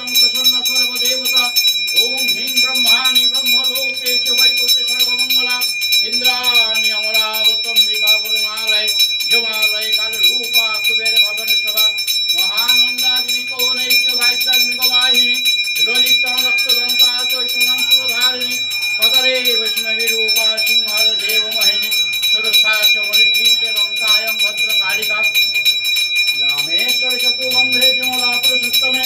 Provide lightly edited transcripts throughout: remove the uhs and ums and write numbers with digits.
নিত্যং প্রসন্ন সর্বদেবতা। ওং হ্রিং ব্রহ্মাণি ব্রহ্মলোকে চ বৈকুণ্ঠে সর্বমঙ্গলা। ইন্দ্রাণি অমরাবতম্বিকা বরুণালয় জমালয় কালরূপা কুবের ভবনেশ্বরা। মহানন্দাগ্নিকো নৈশ্য ভাইত্রাগ্নিক বাহিনী ললিতং রক্তদন্তা চৈতন্যং সুরধারিণী। পদরে বৈষ্ণবী রূপা সিংহর দেব মোহিনী। সুরক্ষাচ মণিধীপলঙ্কায়ং ভদ্রকালিকা। রামেশ্বর চতুর্বন্ধে বিমলা পুরুষোত্তমে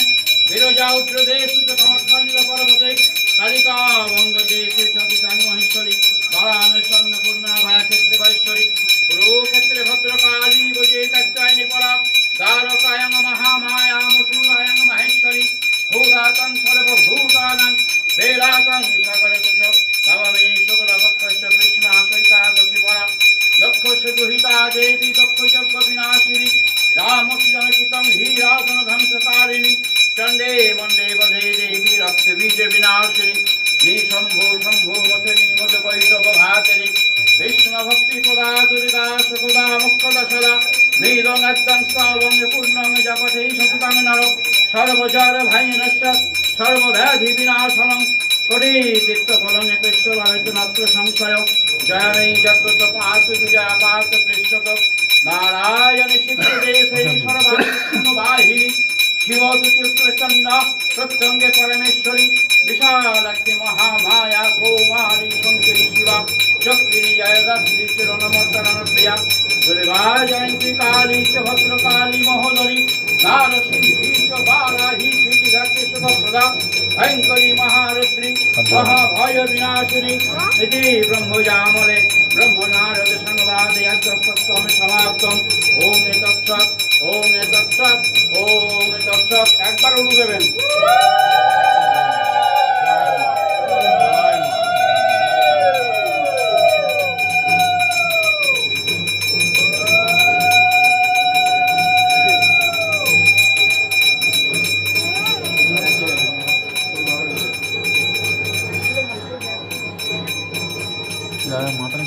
বিরজা উদ্রদেশু চ কামাখ্যানিল পর্বতে কালিকা বঙ্গদেশে চতুর্ধানি মহেশ্বরী। বারাণসী অন্নপূর্ণা ভায়াক্ষেত্রে ভাইশ্বরী। কুরুক্ষেত্রে ভদ্রকালী বজে কাত্যায়নী পরা। দ্বারকায়ং মহামায়া মথুরায়ং মাহেশ্বরী। ভূতাং সর্বভূতানাং বেলাকং সাগরকশ। নবমী শুক্লপক্ষস্য কৃষ্ণা চৈকাদশী পরা। দক্ষস্য দুহিতা দেবী দক্ষ যজ্ঞ বিনাশিনী। রামস্য জনকিতং হি রাবণ ধ্বংসকারিণী। চণ্ডে মণ্ডে বধে দেবী রক্ত বীজ বিনাশিনী। নিঃশম্ভো শম্ভো মথনী মধুকৈটব ভাতনী। বিষ্ণু ভক্তি প্রদা দুর্গা সুখদা মুখ্যদা সদা। মৃদঙ্গদ্যং স্তবং পূর্ণং জপঠেই সততাং নর। সর্বজর ভাইনস্য সর্বব্যাধি বিনাশনং। কোটি তীর্থফলং একৈশ্বরাবেত মাত্র সংশয়। জয়ময়ী জগত পাতু বিজয়া পাত পৃষ্ঠক। নারায়ণ শিবদেশে সর্বাণি শিব দ্বিতীয় প্রচণ্ড প্রত্যঙ্গে পরমেশ্বরী। বিশালাক্ষী মহামায়া কৌমারী শঙ্করী শিবা। চক্রিণী জয়দাত্রী চিরনমর্তন প্রিয়া। দুর্গা জয়ন্তী কালী চ ভদ্রকালী মহোদরী। নারসিংহী চ বারাহী শ্রীজিধাত্রী সুখপ্রদা। ভয়ঙ্করী মহারুদ্রী মহাভয় বিনাশিনী। ইতি ব্রহ্মজামলে ব্রহ্মনারদ সংবাদে যজ্ঞস্তম সমাপ্তম। ওম তৎসৎ ওম তৎসৎ ওম তৎসৎ। একবার উঠে দেবেন। মাথা